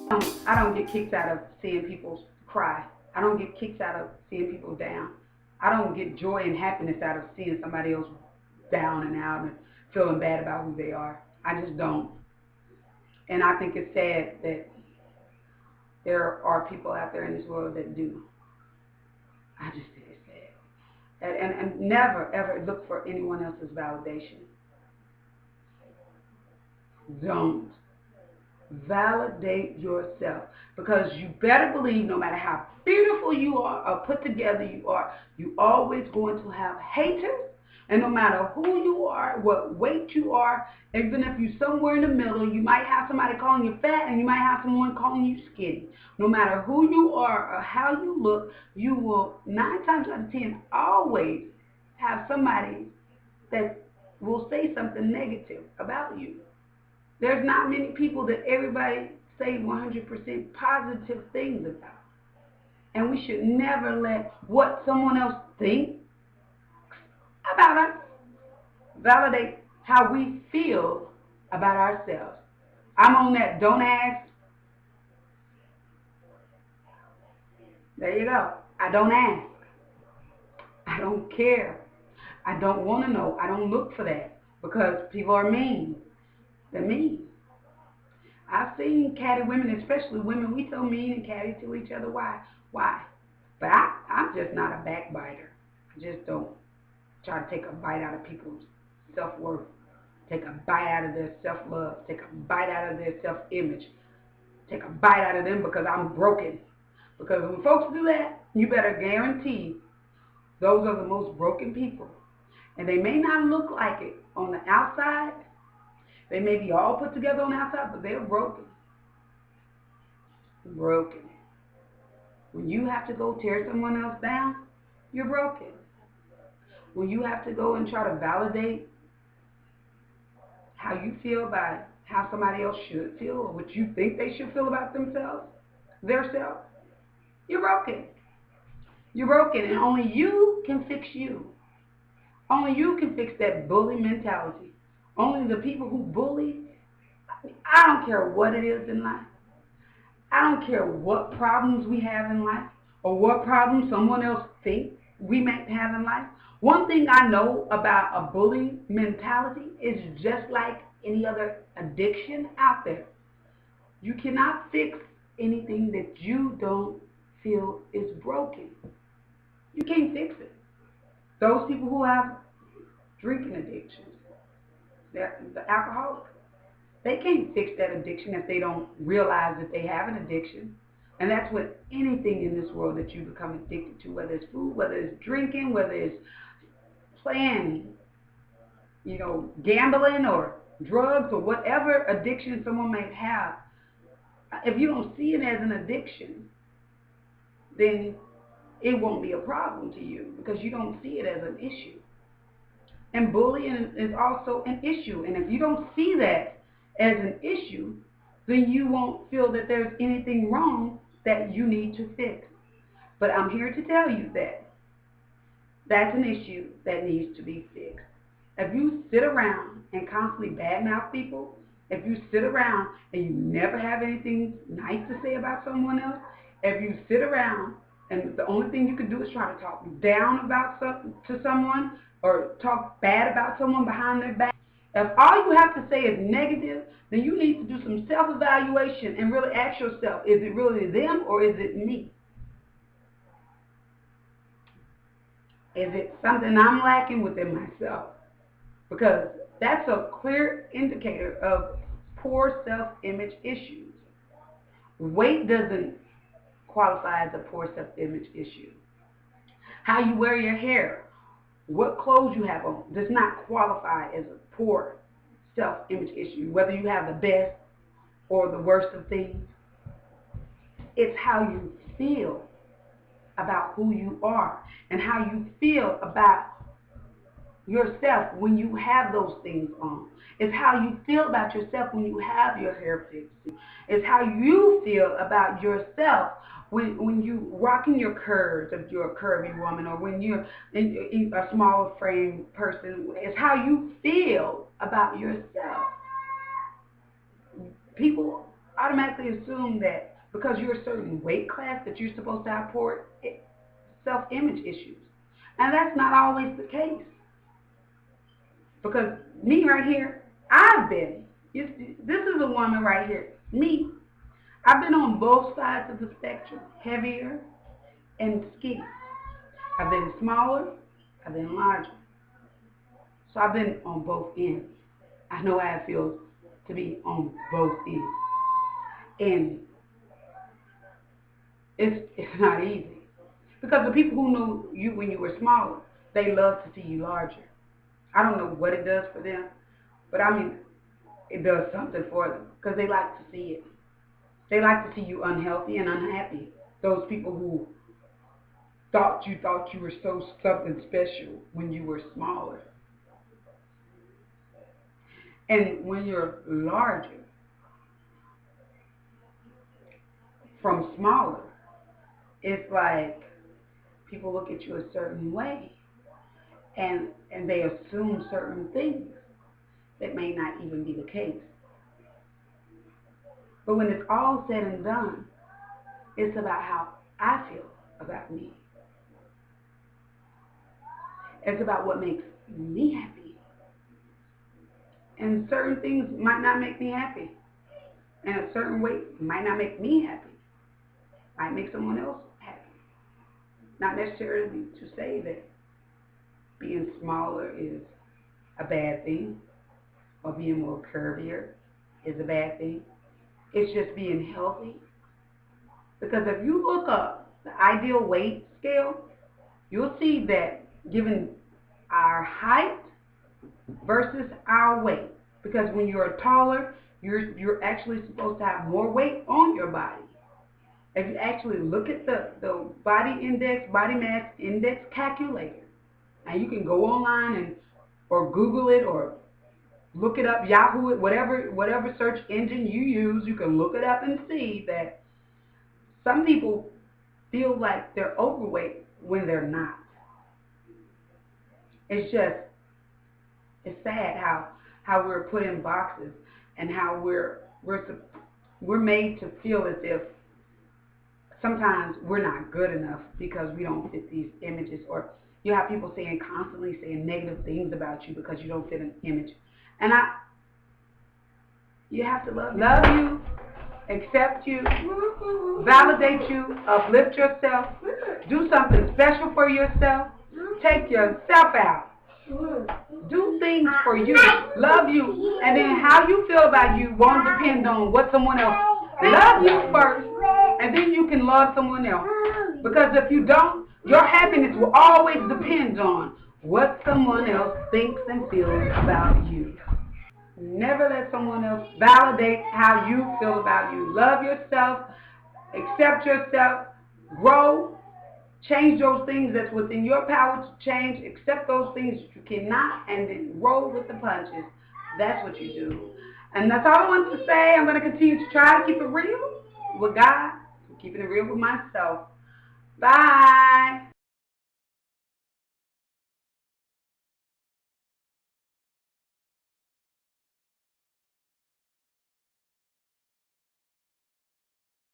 I don't get kicks out of seeing people cry. I don't get kicks out of seeing people down. I don't get joy and happiness out of seeing somebody else down and out and feeling bad about who they are. I just don't. And I think it's sad that there are people out there in this world that do. I just think it's sad. And never, ever look for anyone else's validation. Don't. Validate yourself, because you better believe no matter how beautiful you are or put together you are, you always going to have haters. And no matter who you are, what weight you are, even if you're somewhere in the middle, you might have somebody calling you fat and you might have someone calling you skinny. No matter who you are or how you look, you will 9 times out of 10 always have somebody that will say something negative about you. There's not many people that everybody say 100% positive things about. And we should never let what someone else thinks about us validate how we feel about ourselves. I'm on that don't ask. There you go. I don't ask. I don't care. I don't want to know. I don't look for that because people are mean. They're mean. I've seen catty women, especially women, we so mean and catty to each other. Why? Why? But I'm just not a backbiter. I just don't try to take a bite out of people's self-worth, take a bite out of their self-love, take a bite out of their self-image, take a bite out of them because I'm broken. Because when folks do that, you better guarantee those are the most broken people. And they may not look like it on the outside. They may be all put together on the outside, but they're broken. Broken. When you have to go tear someone else down, you're broken. When you have to go and try to validate how you feel about how somebody else should feel or what you think they should feel about themselves, their self, you're broken. You're broken, and only you can fix you. Only you can fix that bully mentality. Only the people who bully, I don't care what it is in life. I don't care what problems we have in life or what problems someone else thinks we may have in life. One thing I know about a bully mentality is just like any other addiction out there. You cannot fix anything that you don't feel is broken. You can't fix it. Those people who have drinking addictions, they're the alcoholics. They can't fix that addiction if they don't realize that they have an addiction. And that's with anything in this world that you become addicted to, whether it's food, whether it's drinking, whether it's playing, gambling or drugs or whatever addiction someone may have. If you don't see it as an addiction, then it won't be a problem to you because you don't see it as an issue. And bullying is also an issue. And if you don't see that as an issue, then you won't feel that there's anything wrong that you need to fix. But I'm here to tell you that that's an issue that needs to be fixed. If you sit around and constantly badmouth people, if you sit around and you never have anything nice to say about someone else, if you sit around and the only thing you can do is try to talk down about to someone or talk bad about someone behind their back, if all you have to say is negative, then you need to do some self-evaluation and really ask yourself, is it really them or is it me? Is it something I'm lacking within myself? Because that's a clear indicator of poor self-image issues. Weight doesn't qualify as a poor self-image issue. How you wear your hair, what clothes you have on, does not qualify as a poor self-image issue. Whether you have the best or the worst of things, it's how you feel about who you are and how you feel about yourself when you have those things on. It's how you feel about yourself when you have your hair fixed. It's how you feel about yourself when you rocking your curves if you're a curvy woman, or when you're a smaller frame person. It's how you feel about yourself. People automatically assume that because you're a certain weight class that you're supposed to have poor self-image issues. And that's not always the case. Because me right here, this is a woman right here. Me, I've been on both sides of the spectrum, heavier and skinny. I've been smaller, I've been larger. So I've been on both ends. I know how it feels to be on both ends. And it's not easy. Because the people who knew you when you were smaller, they love to see you larger. I don't know what it does for them, but I mean, it does something for them because they like to see it. They like to see you unhealthy and unhappy. Those people who thought you were so something special when you were smaller. And when you're larger, from smaller, it's like people look at you a certain way and they assume certain things that may not even be the case. But when it's all said and done, it's about how I feel about me. It's about what makes me happy. And certain things might not make me happy. And a certain weight might not make me happy. Might make someone else happy. Not necessarily to say that being smaller is a bad thing or being more curvier is a bad thing. It's just being healthy. Because if you look up the ideal weight scale, you'll see that given our height versus our weight, because when you're taller, you're actually supposed to have more weight on your body. If you actually look at the body mass index calculator, and you can go online or Google it or look it up, Yahoo it, whatever search engine you use, you can look it up and see that some people feel like they're overweight when they're not. It's sad how we're put in boxes and how we're made to feel as if sometimes we're not good enough because we don't fit these images, or you have people constantly saying negative things about you because you don't fit an image. And you have to love you, accept you, validate you, uplift yourself, do something special for yourself, take yourself out, do things for you, love you, and then how you feel about you won't depend on what someone else. Love you first, and then you can love someone else. Because if you don't, your happiness will always depend on what someone else thinks and feels about you. Never let someone else validate how you feel about you. Love yourself, accept yourself, grow, change those things that's within your power to change, accept those things that you cannot, and then roll with the punches. That's what you do. And that's all I want to say. I'm going to continue to try to keep it real with God, keeping it real with myself. Bye.